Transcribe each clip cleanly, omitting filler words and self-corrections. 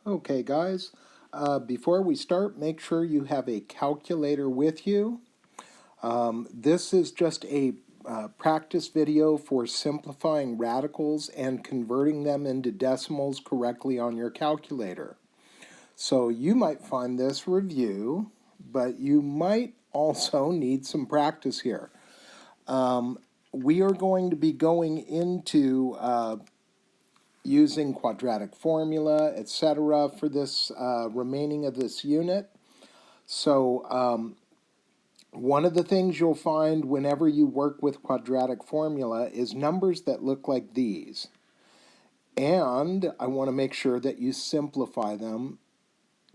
Okay, guys, before we start, make sure you have a calculator with you. This is just a practice video for simplifying radicals and converting them into decimals correctly on your calculator. So you might find this review, but you might also need some practice here. We are going to be going into using quadratic formula, etc., for this remaining of this unit. So one of the things you'll find whenever you work with quadratic formula is numbers that look like these. And I want to make sure that you simplify them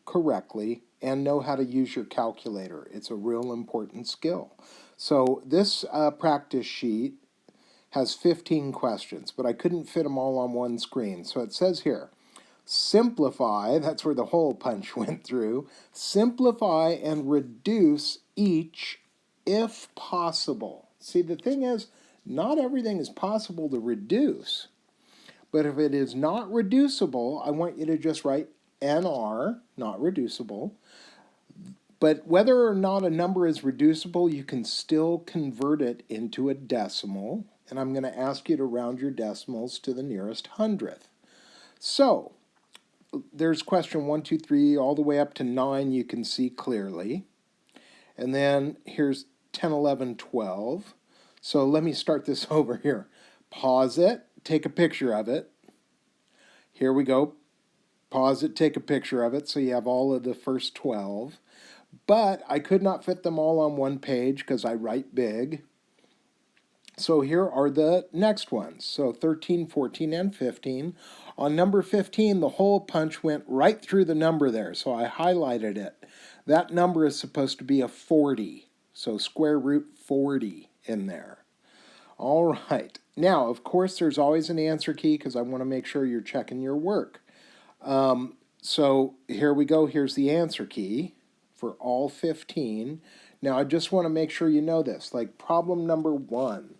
correctly and know how to use your calculator. It's a real important skill. So this practice sheet has 15 questions, but I couldn't fit them all on one screen. So it says here, simplify, that's where the hole punch went through, simplify and reduce each if possible. See, the thing is, not everything is possible to reduce. But if it is not reducible, I want you to just write NR, not reducible. But whether or not a number is reducible, you can still convert it into a decimal. And I'm going to ask you to round your decimals to the nearest hundredth. So there's question 1, 2, 3, all the way up to 9 you can see clearly. And then here's 10, 11, 12. So let me start this over here. Pause it, take a picture of it. Here we go. Pause it, take a picture of it, so you have all of the first 12. But I could not fit them all on one page because I write big. So here are the next ones. So 13, 14, and 15. On number 15, the hole punch went right through the number there, so I highlighted it. That number is supposed to be a 40, so square root 40 in there. All right. Now, of course, there's always an answer key because I want to make sure you're checking your work. So here we go. Here's the answer key for all 15. Now, I just want to make sure you know this. Like problem number 1.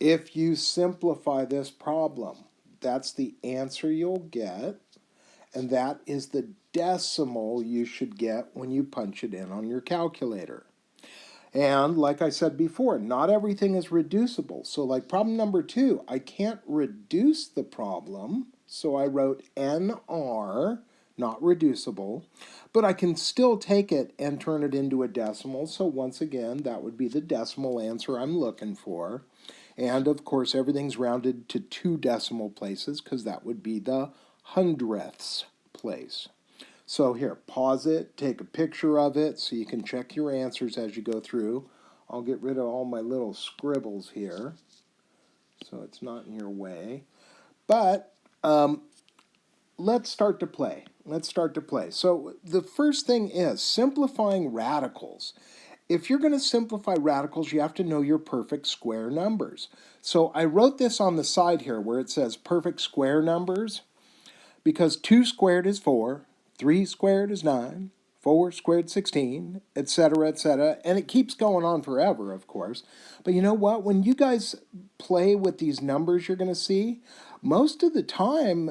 If you simplify this problem, that's the answer you'll get, and that is the decimal you should get when you punch it in on your calculator. And like I said before, not everything is reducible. So like problem number 2, I can't reduce the problem, so I wrote NR, not reducible, but I can still take it and turn it into a decimal. So once again, that would be the decimal answer I'm looking for. And of course, everything's rounded to 2 decimal places because that would be the hundredths place. So here, pause it, take a picture of it so you can check your answers as you go through. I'll get rid of all my little scribbles here so it's not in your way. But let's start to play. So the first thing is simplifying radicals. If you're going to simplify radicals, you have to know your perfect square numbers. So I wrote this on the side here where it says perfect square numbers because 2 squared is 4, 3 squared is 9, 4 squared 16, etc., etc., and it keeps going on forever, of course. But you know what? When you guys play with these numbers you're going to see, most of the time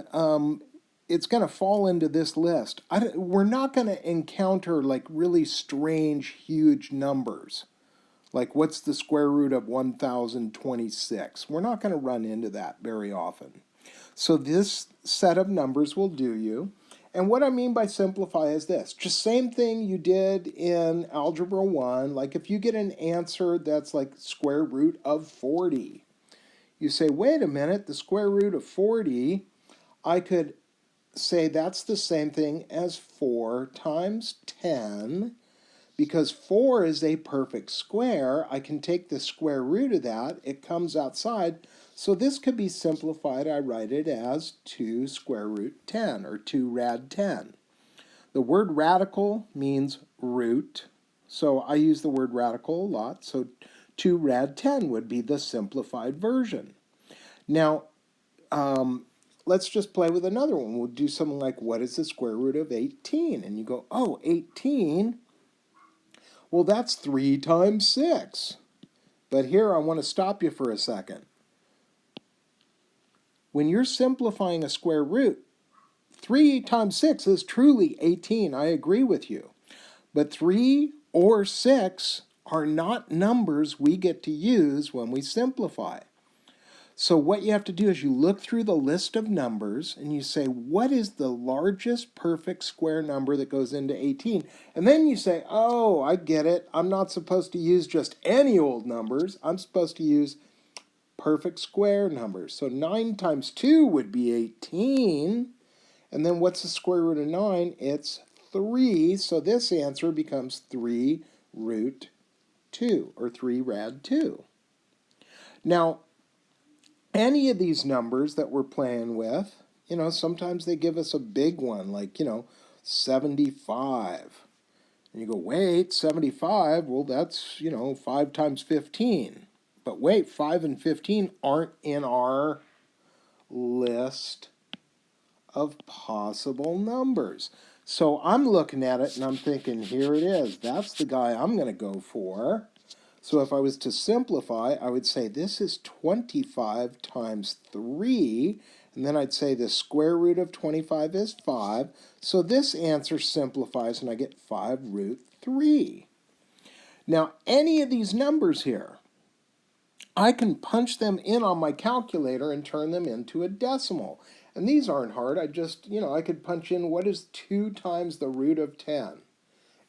it's going to fall into this list. We're not going to encounter like really strange, huge numbers. Like what's the square root of 1026? We're not going to run into that very often. So this set of numbers will do you. And what I mean by simplify is this. Just same thing you did in Algebra 1. Like if you get an answer that's like square root of 40, you say, wait a minute, the square root of 40, I could say that's the same thing as 4 times 10. Because 4 is a perfect square, I can take the square root of that. It comes outside. So this could be simplified. I write it as 2 square root 10, or 2 rad 10. The word radical means root. So I use the word radical a lot. So 2 rad 10 would be the simplified version. Now, let's just play with another one. We'll do something like, what is the square root of 18? And you go, oh, 18? Well, that's 3 times 6. But here I want to stop you for a second. When you're simplifying a square root, 3 times 6 is truly 18. I agree with you. But 3 or 6 are not numbers we get to use when we simplify. So what you have to do is you look through the list of numbers and you say, what is the largest perfect square number that goes into 18? And then you say, oh, I get it. I'm not supposed to use just any old numbers. I'm supposed to use perfect square numbers. So 9 times 2 would be 18. And then what's the square root of 9? It's 3. So this answer becomes 3 root 2, or 3 rad 2. Now, any of these numbers that we're playing with, sometimes they give us a big one, like, 75. And you go, wait, 75, well, that's, 5 times 15. But wait, 5 and 15 aren't in our list of possible numbers. So I'm looking at it and I'm thinking, here it is. That's the guy I'm going to go for. So if I was to simplify, I would say this is 25 times 3, and then I'd say the square root of 25 is 5. So this answer simplifies, and I get 5 root 3. Now, any of these numbers here, I can punch them in on my calculator and turn them into a decimal. And these aren't hard. I just, I could punch in what is 2 times the root of 10.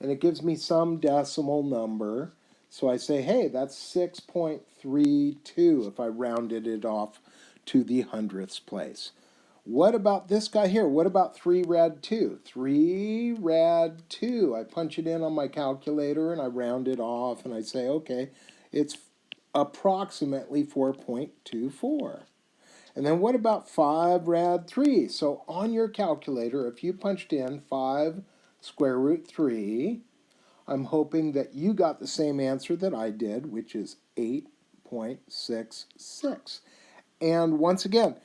And it gives me some decimal number. So I say, hey, that's 6.32 if I rounded it off to the hundredths place. What about this guy here? What about 3 rad 2? 3 rad 2. I punch it in on my calculator and I round it off and I say, okay, it's approximately 4.24. And then what about 5 rad 3? So on your calculator, if you punched in 5 square root 3, I'm hoping that you got the same answer that I did, which is 8.66. And once again,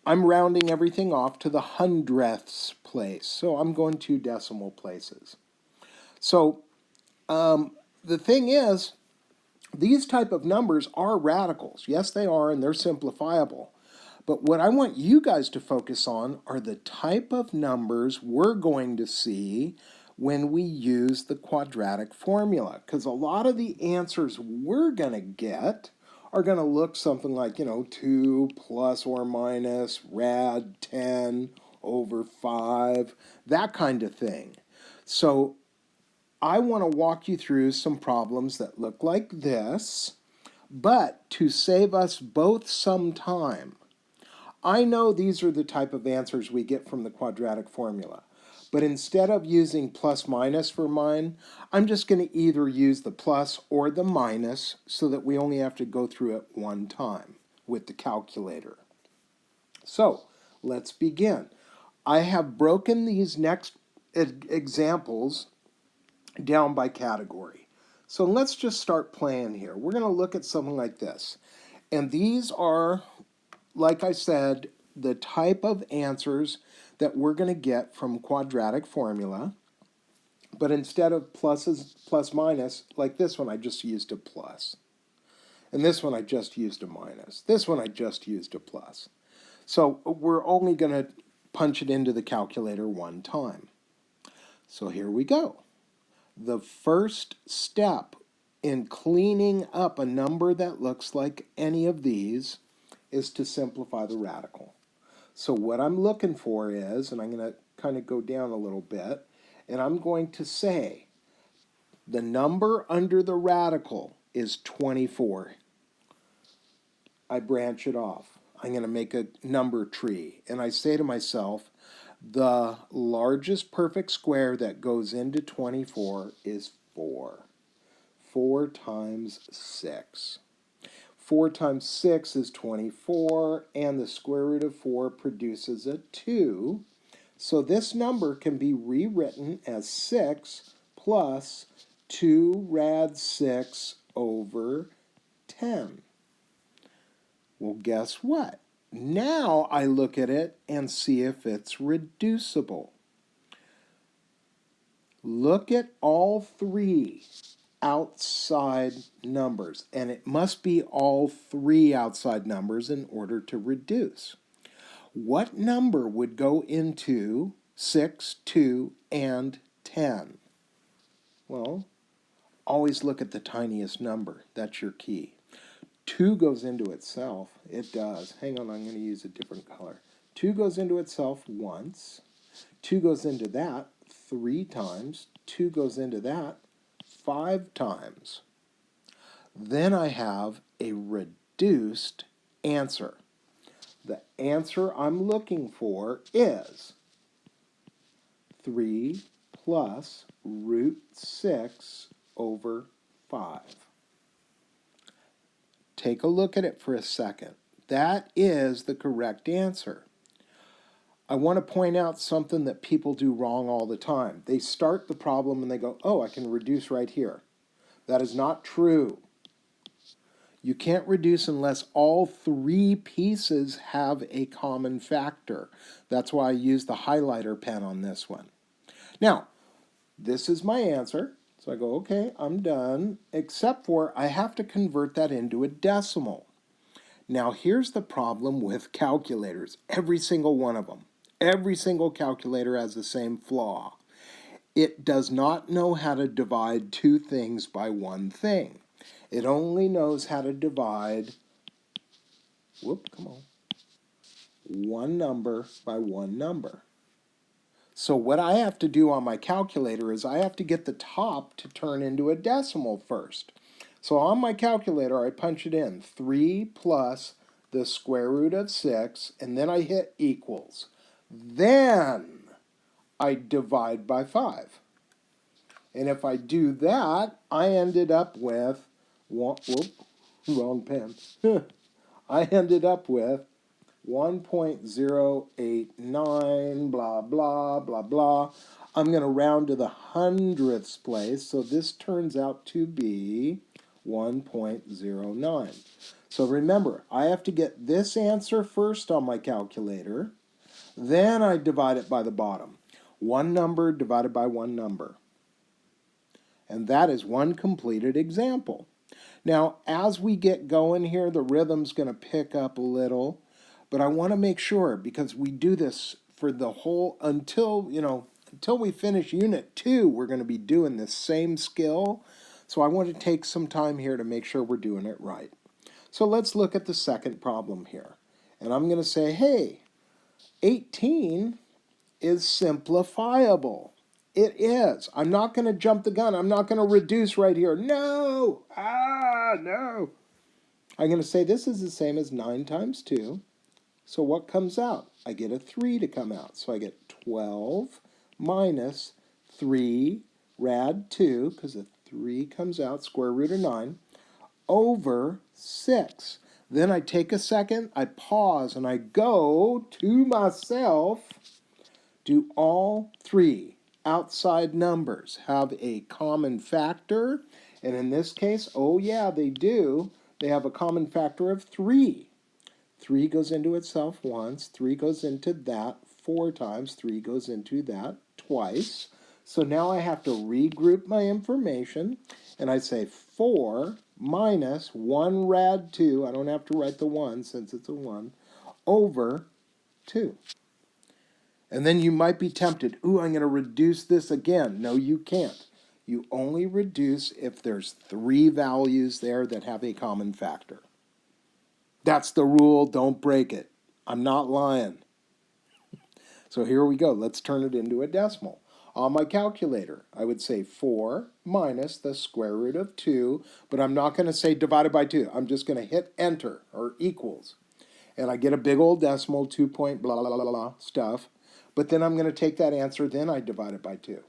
I'm rounding everything off to the hundredths place. So I'm going 2 decimal places. So the thing is, these type of numbers are radicals. Yes, they are, and they're simplifiable. But what I want you guys to focus on are the type of numbers we're going to see when we use the quadratic formula. Because a lot of the answers we're going to get are going to look something like, 2 plus or minus rad 10 over 5, that kind of thing. So I want to walk you through some problems that look like this, but to save us both some time, I know these are the type of answers we get from the quadratic formula. But instead of using plus minus for mine, I'm just going to either use the plus or the minus so that we only have to go through it one time with the calculator. So let's begin. I have broken these next examples down by category. So let's just start playing here. We're going to look at something like this. And these are, like I said, the type of answers that we're going to get from quadratic formula. But instead of pluses, plus minus, like this one, I just used a plus. And this one, I just used a minus. This one, I just used a plus. So we're only going to punch it into the calculator one time. So here we go. The first step in cleaning up a number that looks like any of these is to simplify the radical. So what I'm looking for is, and I'm going to kind of go down a little bit, and I'm going to say the number under the radical is 24. I branch it off. I'm going to make a number tree, and I say to myself, the largest perfect square that goes into 24 is 4. 4 times 6. 4 times 6 is 24, and the square root of 4 produces a 2. So this number can be rewritten as 6 plus 2 rad 6 over 10. Well, guess what? Now I look at it and see if it's reducible. Look at all 3 outside numbers, and it must be all 3 outside numbers in order to reduce. What number would go into 6, 2, and 10? Well, always look at the tiniest number. That's your key. 2 goes into itself. It does. Hang on, I'm going to use a different color. 2 goes into itself once. 2 goes into that 3 times. 2 goes into that 5 times. Then I have a reduced answer. The answer I'm looking for is 3 plus root 6 over 5. Take a look at it for a second. That is the correct answer. I want to point out something that people do wrong all the time. They start the problem and they go, oh, I can reduce right here. That is not true. You can't reduce unless all 3 pieces have a common factor. That's why I use the highlighter pen on this one. Now, this is my answer. So I go, okay, I'm done, except for I have to convert that into a decimal. Now, here's the problem with calculators, every single one of them. Every single calculator has the same flaw. It does not know how to divide 2 things by 1 thing. It only knows how to divide, one number by 1 number. So what I have to do on my calculator is I have to get the top to turn into a decimal first. So on my calculator, I punch it in, 3 plus the square root of 6, and then I hit equals. Then I divide by 5. And if I do that, I ended up with, wrong pen. I ended up with 1.089, blah, blah, blah, blah. I'm going to round to the hundredths place, so this turns out to be 1.09. So remember, I have to get this answer first on my calculator, then I divide it by the bottom. 1 number divided by 1 number. And that is one completed example. Now, as we get going here, the rhythm's going to pick up a little. But I want to make sure, because we do this for the whole, until we finish Unit 2, we're going to be doing this same skill. So I want to take some time here to make sure we're doing it right. So let's look at the second problem here. And I'm going to say, hey, 18 is simplifiable. It is. I'm not going to jump the gun. I'm not going to reduce right here. No! No! I'm going to say this is the same as 9 times 2. So what comes out? I get a 3 to come out. So I get 12 minus 3 rad 2, because a 3 comes out, square root of 9, over 6. Then I take a second, I pause, and I go to myself, do all 3 outside numbers have a common factor? And in this case, oh yeah, they do. They have a common factor of 3. 3 goes into itself once, 3 goes into that 4 times, 3 goes into that twice. So now I have to regroup my information, and I say 4 minus 1 rad 2, I don't have to write the 1 since it's a 1, over 2. And then you might be tempted, ooh, I'm going to reduce this again. No, you can't. You only reduce if there's 3 values there that have a common factor. That's the rule. Don't break it. I'm not lying. So here we go. Let's turn it into a decimal. On my calculator, I would say 4 minus the square root of 2, but I'm not going to say divided by 2. I'm just going to hit enter, or equals. And I get a big old decimal, 2 point blah, blah, blah, blah stuff. But then I'm going to take that answer, then I divide it by 2.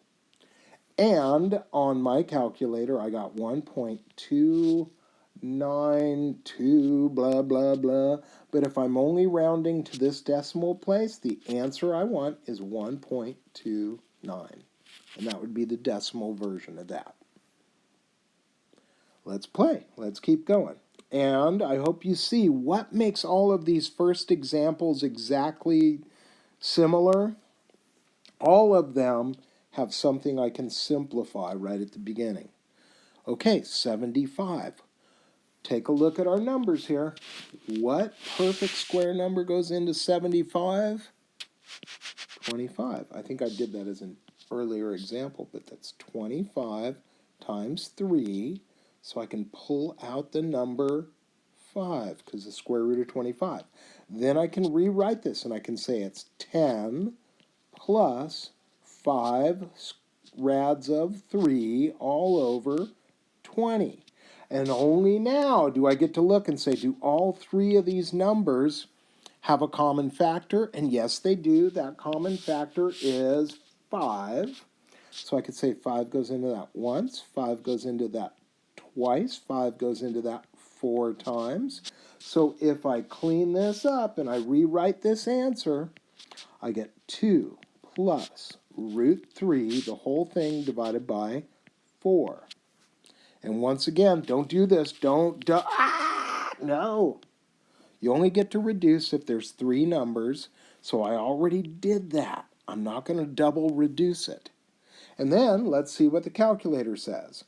And on my calculator, I got 1.292, blah, blah, blah. But if I'm only rounding to this decimal place, the answer I want is 1.29. And that would be the decimal version of that. Let's play. Let's keep going. And I hope you see what makes all of these first examples exactly similar. All of them have something I can simplify right at the beginning. Okay, 75. take a look at our numbers here. What perfect square number goes into 75? 25. I think I did that as an earlier example, but that's 25 times 3. So I can pull out the number 5 because the square root of 25. Then I can rewrite this and I can say it's 10 plus 5 rads of 3 all over 20. And only now do I get to look and say, do all three of these numbers have a common factor? And yes, they do. That common factor is 5. So I could say 5 goes into that once, 5 goes into that twice, 5 goes into that 4 times. So if I clean this up and I rewrite this answer, I get 2 plus root 3, the whole thing divided by 4. And once again, don't do this. No. You only get to reduce if there's 3 numbers, so I already did that. I'm not going to double reduce it. And then let's see what the calculator says.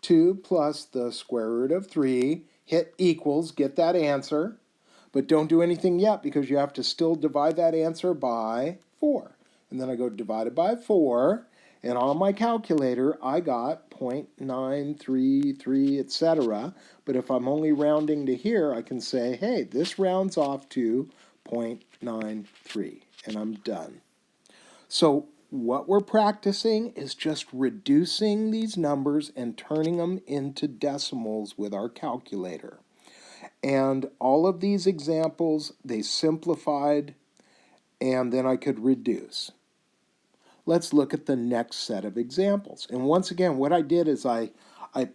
2 plus the square root of 3, hit equals, get that answer. But don't do anything yet because you have to still divide that answer by 4. And then I go divided by 4, and on my calculator I got 0.933, etc. But if I'm only rounding to here, I can say, hey, this rounds off to 0.93, and I'm done. So what we're practicing is just reducing these numbers and turning them into decimals with our calculator. And all of these examples, they simplified, and then I could reduce. Let's look at the next set of examples. And once again, what I did is I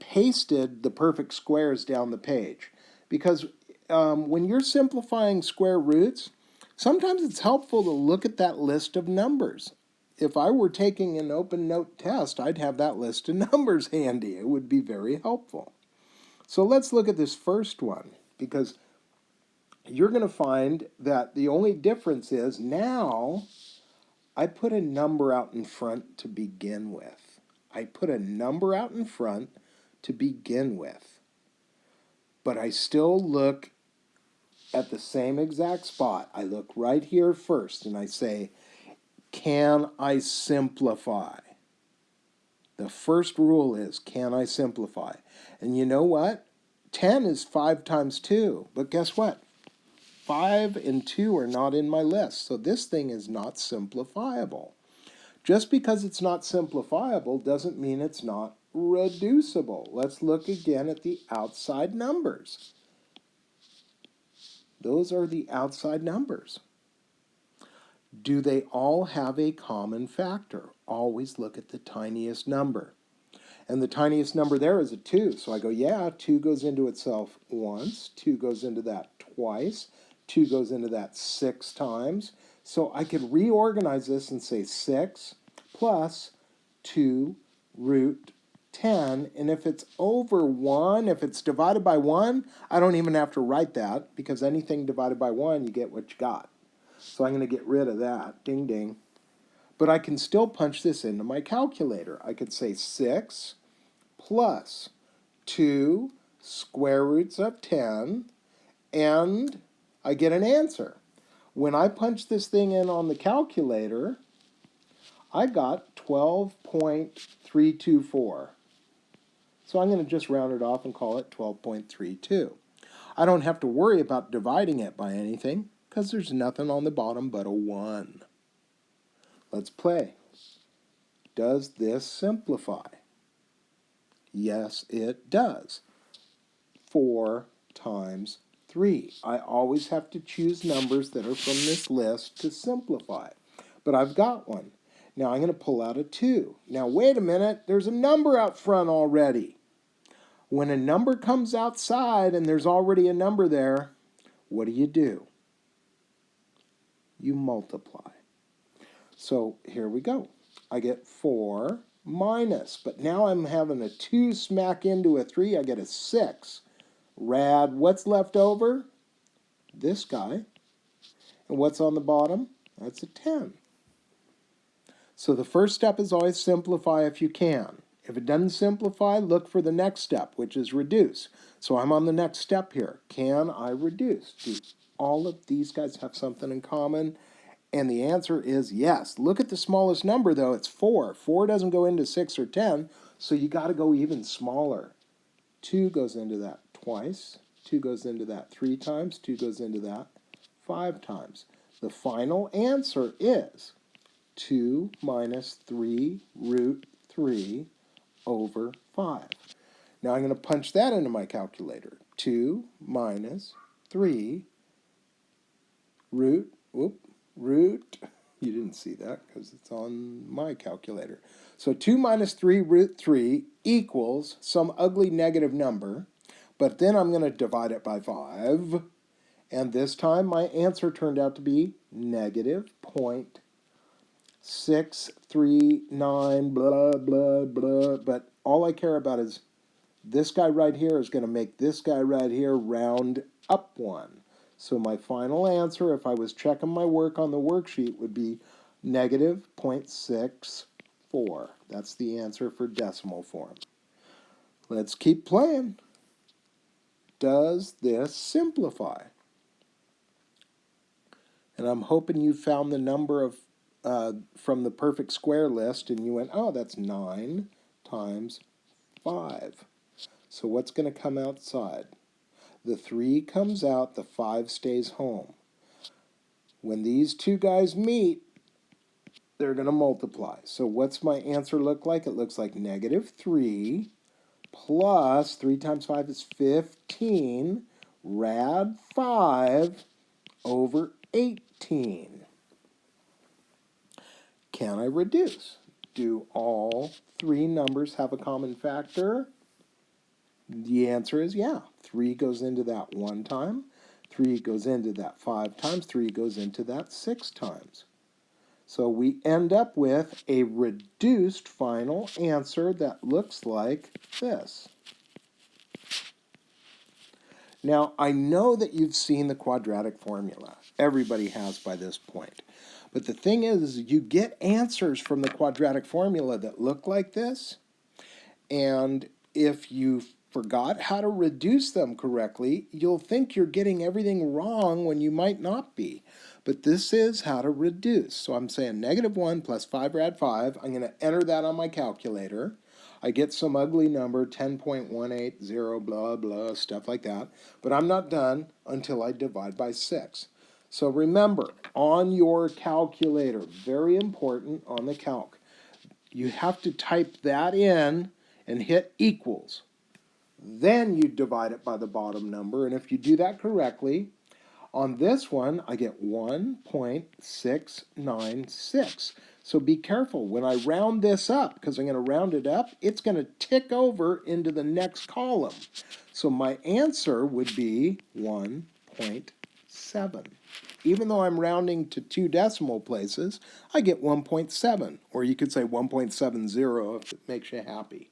pasted the perfect squares down the page. Because when you're simplifying square roots, sometimes it's helpful to look at that list of numbers. If I were taking an open note test, I'd have that list of numbers handy. It would be very helpful. So let's look at this first one, because you're going to find that the only difference is now I put a number out in front to begin with. I put a number out in front to begin with. But I still look at the same exact spot. I look right here first and I say, can I simplify? The first rule is, can I simplify? And you know what? 10 is 5 times 2. But guess what? 5 and 2 are not in my list, so this thing is not simplifiable. Just because it's not simplifiable doesn't mean it's not reducible. Let's look again at the outside numbers. Those are the outside numbers. Do they all have a common factor? Always look at the tiniest number. And the tiniest number there is a 2. So I go, yeah, 2 goes into itself once, 2 goes into that twice, 2 goes into that 6 times. So I could reorganize this and say 6 plus 2 root 10. And if it's over 1, if it's divided by 1, I don't even have to write that, because anything divided by 1, you get what you got. So I'm going to get rid of that. Ding, ding. But I can still punch this into my calculator. I could say 6 plus 2 square roots of 10, and I get an answer. When I punch this thing in on the calculator, I got 12.324. So I'm going to just round it off and call it 12.32. I don't have to worry about dividing it by anything because there's nothing on the bottom but a 1. Let's play. Does this simplify? Yes, it does. 4 times 3. I always have to choose numbers that are from this list to simplify. But I've got one. Now I'm going to pull out a 2. Now wait a minute, there's a number out front already. When a number comes outside and there's already a number there, what do? You multiply. So here we go. I get 4 minus, but now I'm having a 2 smack into a 3, I get a 6. Rad, what's left over? This guy. And what's on the bottom? That's a 10. So the first step is always simplify if you can. If it doesn't simplify, look for the next step, which is reduce. So I'm on the next step here. Can I reduce? Do all of these guys have something in common? And the answer is yes. Look at the smallest number, though. It's 4. 4 doesn't go into 6 or 10, so you got to go even smaller. 2 goes into that twice. 2 goes into that 3 times. 2 goes into that 5 times. The final answer is 2 minus 3 root 3 over 5. Now I'm going to punch that into my calculator. 2 minus 3 root, you didn't see that because it's on my calculator. So 2 minus 3 root 3 equals some ugly negative number, but then I'm going to divide it by 5, and this time my answer turned out to be negative 0.639 blah, blah, blah, but all I care about is this guy right here is going to make this guy right here round up 1. So my final answer, if I was checking my work on the worksheet, would be negative 0.64. That's the answer for decimal form. Let's keep playing. Does this simplify? And I'm hoping you found the number of from the perfect square list and you went, oh, that's 9 times 5. So what's going to come outside? The 3 comes out, the 5 stays home. When these two guys meet, they're going to multiply. So what's my answer look like? It looks like negative 3 plus 3 times 5 is 15, rad 5 over 18. Can I reduce? Do all 3 numbers have a common factor? The answer is yeah. 3 goes into that 1 time. 3 goes into that 5 times. 3 goes into that 6 times. So we end up with a reduced final answer that looks like this. Now, I know that you've seen the quadratic formula. Everybody has by this point. But the thing is, you get answers from the quadratic formula that look like this, and if you forgot how to reduce them correctly, you'll think you're getting everything wrong when you might not be. But this is how to reduce. So I'm saying negative 1 plus 5 rad 5. I'm going to enter that on my calculator. I get some ugly number, 10.180, blah, blah, stuff like that. But I'm not done until I divide by 6. So remember, on your calculator, very important on the calc, you have to type that in and hit equals. Then you divide it by the bottom number, and if you do that correctly, on this one, I get 1.696. So be careful. When I round this up, because I'm going to round it up, it's going to tick over into the next column. So my answer would be 1.7. Even though I'm rounding to 2 decimal places, I get 1.7. Or you could say 1.70 if it makes you happy.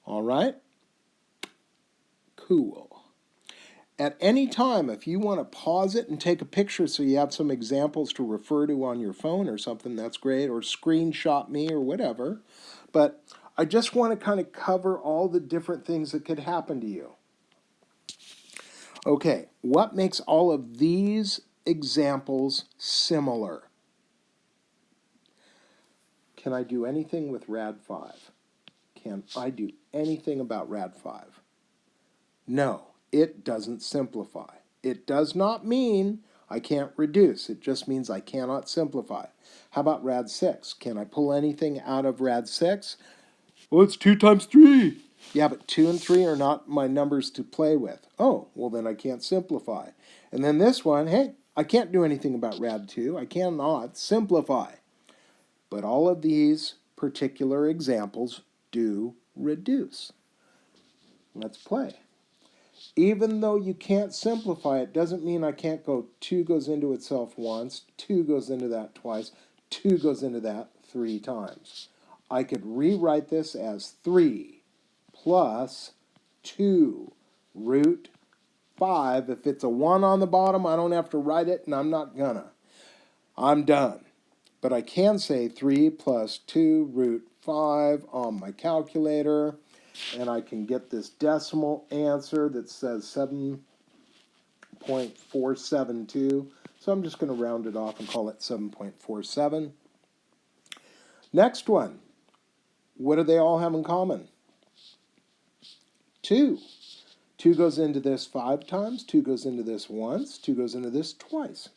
All right? Cool. At any time, if you want to pause it and take a picture so you have some examples to refer to on your phone or something, that's great, or screenshot me or whatever. But I just want to kind of cover all the different things that could happen to you. Okay, what makes all of these examples similar? Can I do anything with rad 5? Can I do anything about rad 5? No, it doesn't simplify. It does not mean I can't reduce. It just means I cannot simplify. How about rad 6? Can I pull anything out of rad 6? Well, it's 2 times 3. Yeah, but 2 and 3 are not my numbers to play with. Oh, well then I can't simplify. And then this one, hey, I can't do anything about rad 2. I cannot simplify. But all of these particular examples do reduce. Let's play. Even though you can't simplify it, doesn't mean I can't go 2 goes into itself once, 2 goes into that twice, 2 goes into that 3 times. I could rewrite this as 3 plus 2 root 5. If it's a 1 on the bottom, I don't have to write it, and I'm not gonna. I'm done. but I can say 3 plus 2 root 5 on my calculator, and I can get this decimal answer that says 7.472. So I'm just going to round it off and call it 7.47. Next one. What do they all have in common? 2. 2 goes into this 5 times, 2 goes into this once, 2 goes into this twice.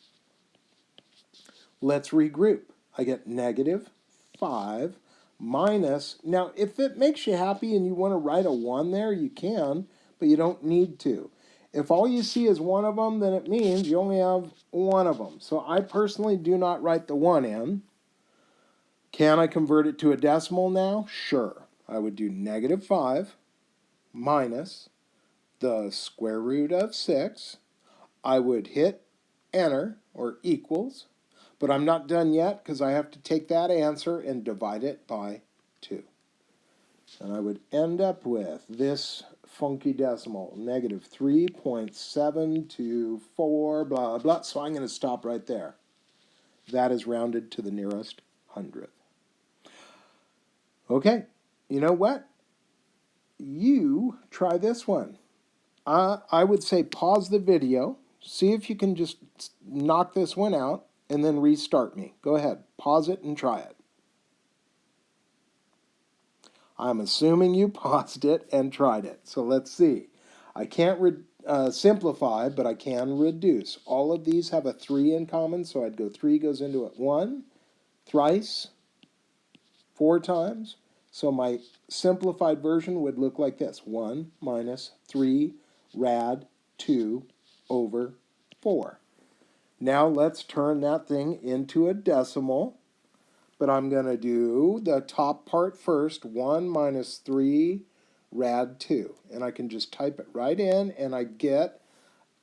Let's regroup. I get negative 5 minus, now if it makes you happy and you want to write a 1 there, you can, but you don't need to. If all you see is one of them, then it means you only have one of them. So I personally do not write the 1 in. Can I convert it to a decimal now? Sure. I would do negative 5 minus the square root of 6. I would hit enter or equals, but I'm not done yet because I have to take that answer and divide it by 2. And I would end up with this funky decimal, negative 3.724, blah, blah. So I'm going to stop right there. That is rounded to the nearest hundredth. Okay, you know what? You try this one. I would say pause the video, see if you can just knock this one out, and then restart me. Go ahead, pause it and try it. I'm assuming you paused it and tried it. So let's see. I can't simplify, but I can reduce. All of these have a 3 in common, so I'd go 3 goes into it 1, thrice, 4 times. So my simplified version would look like this. 1 minus 3 rad 2 over 4. Now let's turn that thing into a decimal. But I'm going to do the top part first, 1 minus 3 rad 2. And I can just type it right in, and I get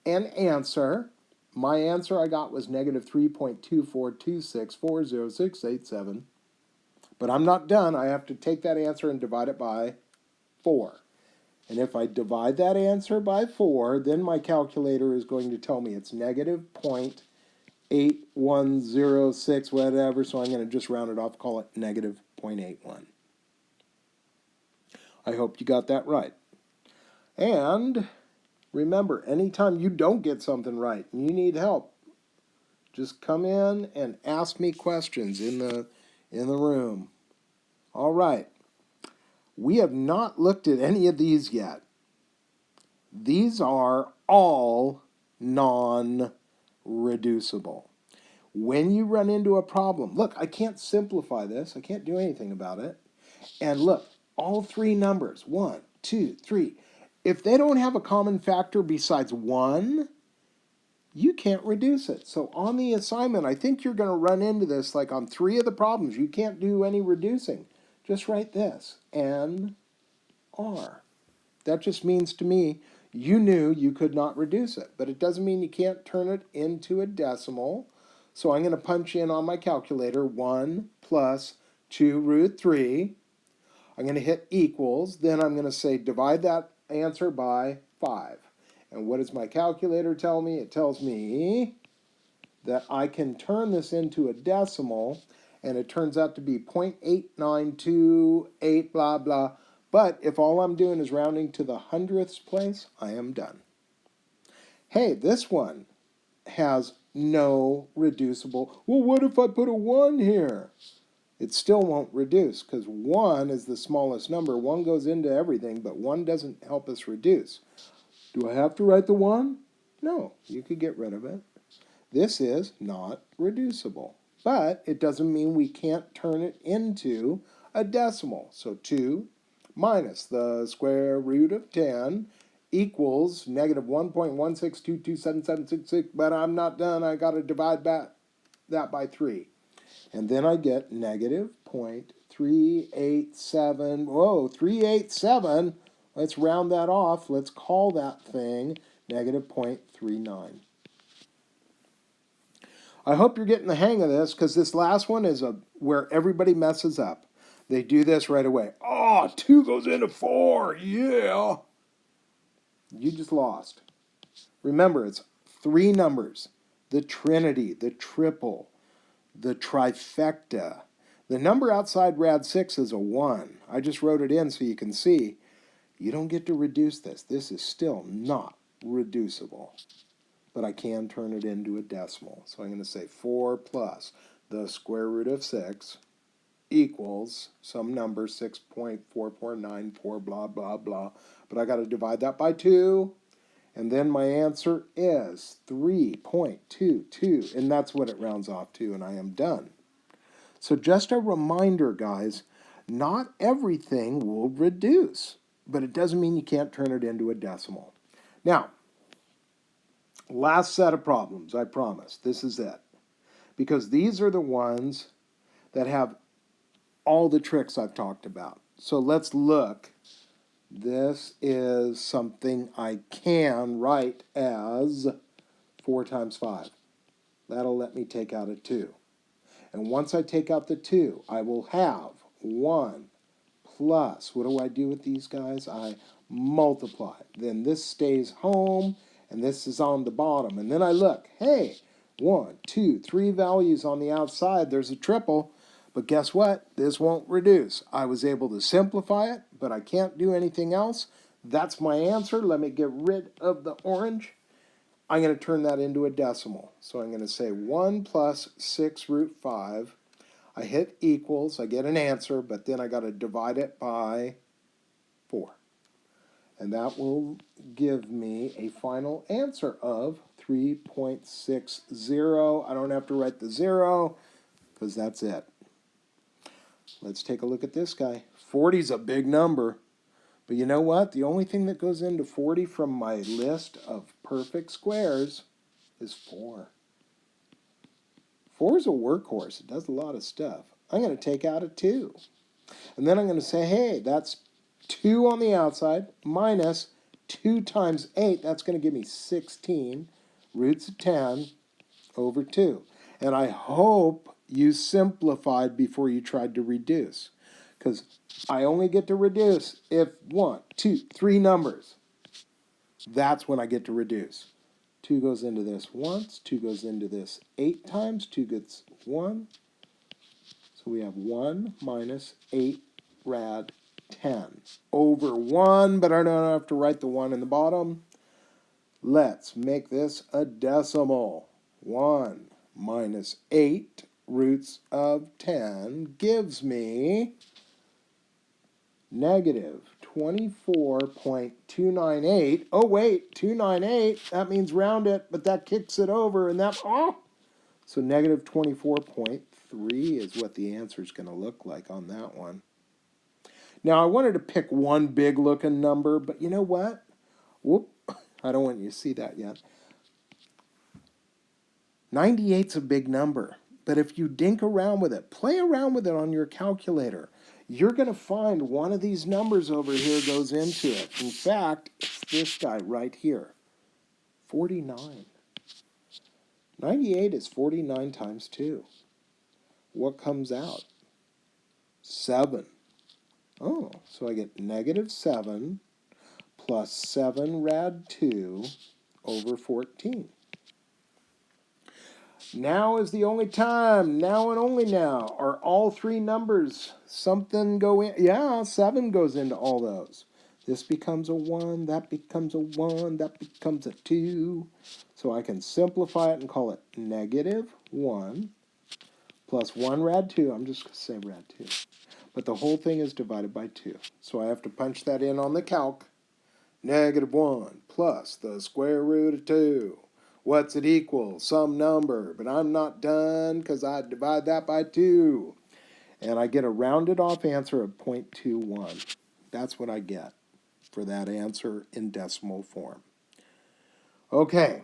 an answer. My answer I got was negative 3.242640687. But I'm not done. I have to take that answer and divide it by 4. And if I divide that answer by 4, then my calculator is going to tell me it's negative 0.8106, whatever, so I'm going to just round it off, call it negative 0.81. I hope you got that right. And remember, anytime you don't get something right and you need help, just come in and ask me questions in the room. All right. We have not looked at any of these yet. These are all non-reducible. When you run into a problem, look, I can't simplify this. I can't do anything about it. And look, all 3 numbers, 1, 2, 3, if they don't have a common factor besides 1, you can't reduce it. So on the assignment, I think you're going to run into this like on 3 of the problems. You can't do any reducing. Just write this, N, R. That just means to me you knew you could not reduce it. But it doesn't mean you can't turn it into a decimal. So I'm going to punch in on my calculator 1 plus 2 root 3. I'm going to hit equals. Then I'm going to say divide that answer by 5. And what does my calculator tell me? It tells me that I can turn this into a decimal, and it turns out to be 0.8928, blah, blah. But if all I'm doing is rounding to the hundredths place, I am done. Hey, this one has no reducible. Well, what if I put a 1 here? It still won't reduce because 1 is the smallest number. 1 goes into everything, but 1 doesn't help us reduce. Do I have to write the 1? No, you could get rid of it. This is not reducible, but it doesn't mean we can't turn it into a decimal. So 2 minus the square root of 10 equals negative 1.162277766, but I'm not done. I got to divide that by 3. And then I get negative 0.387. Whoa, 387. Let's round that off. Let's call that thing negative 0.39. I hope you're getting the hang of this because this last one is where everybody messes up. They do this right away. Oh, 2 goes into 4. Yeah. You just lost. Remember, it's 3 numbers. The trinity, the triple. the trifecta. The number outside rad 6 is a 1. I just wrote it in so you can see. You don't get to reduce this. This is still not reducible. But I can turn it into a decimal. So I'm going to say 4 plus the square root of 6 equals some number, 6.4494, blah, blah, blah. But I got to divide that by 2. And then my answer is 3.22. And that's what it rounds off to, and I am done. So just a reminder, guys, not everything will reduce. But it doesn't mean you can't turn it into a decimal. Now, last set of problems, I promise. This is it. Because these are the ones that have all the tricks I've talked about. So let's look. This is something I can write as 4 times 5. That'll let me take out a 2. And once I take out the 2, I will have 1 plus, what do I do with these guys? I multiply. Then this stays home, and this is on the bottom. And then I look, hey, 1, 2, 3 values on the outside. There's a triple. But guess what? This won't reduce. I was able to simplify it, but I can't do anything else. That's my answer. Let me get rid of the orange. I'm going to turn that into a decimal. So I'm going to say 1 plus 6 root 5. I hit equals. I get an answer, but then I got to divide it by 4. And that will give me a final answer of 3.60. I don't have to write the 0 because that's it. Let's take a look at this guy. 40 is a big number. But you know what? The only thing that goes into 40 from my list of perfect squares is 4. 4 is a workhorse. It does a lot of stuff. I'm going to take out a 2. And then I'm going to say, hey, that's 2 on the outside minus 2 times 8. That's going to give me 16 roots of 10 over 2. And I hope you simplified before you tried to reduce. Because I only get to reduce if 1, 2, 3 numbers. That's when I get to reduce. 2 goes into this once, 2 goes into this 8 times, 2 gets 1. So we have 1 minus 8 rad 10 over 1, but I don't have to write the 1 in the bottom. Let's make this a decimal. 1 minus 8 roots of 10 gives me negative 24.298. Oh, wait, 298. That means round it, but that kicks it over, and that, so negative 24.3 is what the answer is going to look like on that one. Now, I wanted to pick one big-looking number, but you know what? Whoop, I don't want you to see that yet. 98's a big number, but if you dink around with it, play around with it on your calculator, you're going to find one of these numbers over here goes into it. In fact, it's this guy right here, 49. 98 is 49 times 2. What comes out? 7. Oh, so I get negative 7 plus 7 rad 2 over 14. Now is the only time, now and only now, are all 3 numbers something go in? Yeah, 7 goes into all those. This becomes a 1, that becomes a 1, that becomes a 2. So I can simplify it and call it negative 1 plus 1 rad 2. I'm just going to say rad 2. But the whole thing is divided by 2. So I have to punch that in on the calc. Negative 1 plus the square root of 2. What's it equal? Some number. But I'm not done because I divide that by 2. And I get a rounded off answer of 0.21. That's what I get for that answer in decimal form. Okay.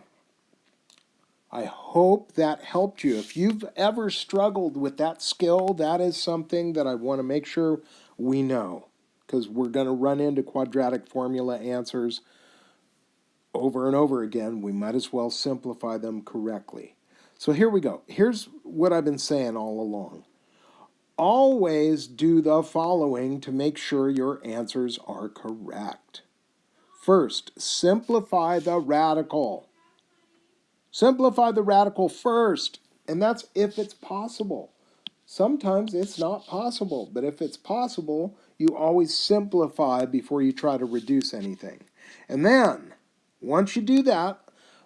I hope that helped you. If you've ever struggled with that skill, that is something that I want to make sure we know. Because we're going to run into quadratic formula answers over and over again. We might as well simplify them correctly. So here we go. Here's what I've been saying all along. Always do the following to make sure your answers are correct. First, simplify the radical. Simplify the radical first. And that's if it's possible. Sometimes it's not possible, but if it's possible, you always simplify before you try to reduce anything. And then, once you do that,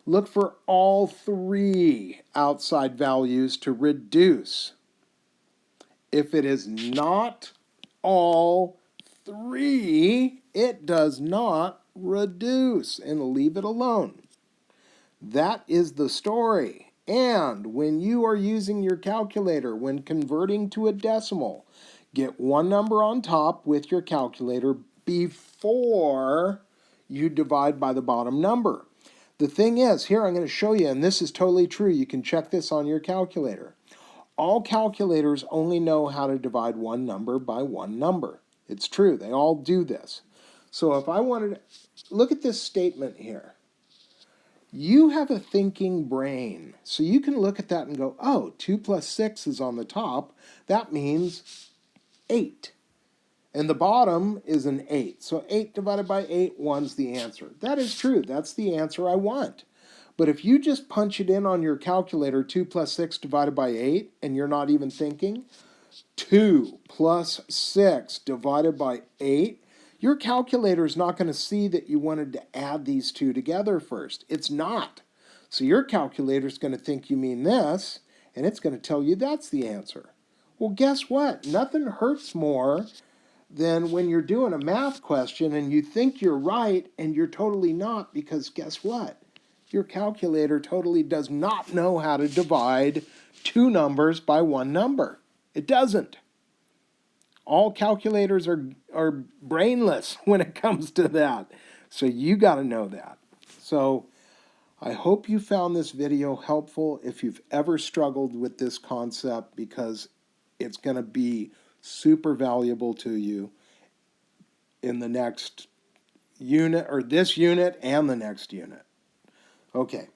look for all three outside values to reduce. If it is not all three, it does not reduce, and leave it alone. That is the story. And when you are using your calculator, when converting to a decimal, get one number on top with your calculator before you divide by the bottom number. The thing is, here I'm going to show you, and this is totally true. You can check this on your calculator. All calculators only know how to divide one number by one number. It's true. They all do this. So if I wanted to look at this statement here. You have a thinking brain, so you can look at that and go, oh, 2 plus 6 is on the top. That means 8. And the bottom is an 8. So 8 divided by 8, 1's the answer. That is true. That's the answer I want. But if you just punch it in on your calculator, 2 plus 6 divided by 8, and you're not even thinking, 2 plus 6 divided by 8, your calculator is not going to see that you wanted to add these two together first. It's not. So your calculator is going to think you mean this, and it's going to tell you that's the answer. Well, guess what? Nothing hurts more than when you're doing a math question and you think you're right and you're totally not, because guess what? Your calculator totally does not know how to divide two numbers by one number. It doesn't. All calculators are brainless when it comes to that. So you got to know that. So I hope you found this video helpful if you've ever struggled with this concept, because it's going to be super valuable to you in the next unit, or this unit and the next unit. Okay.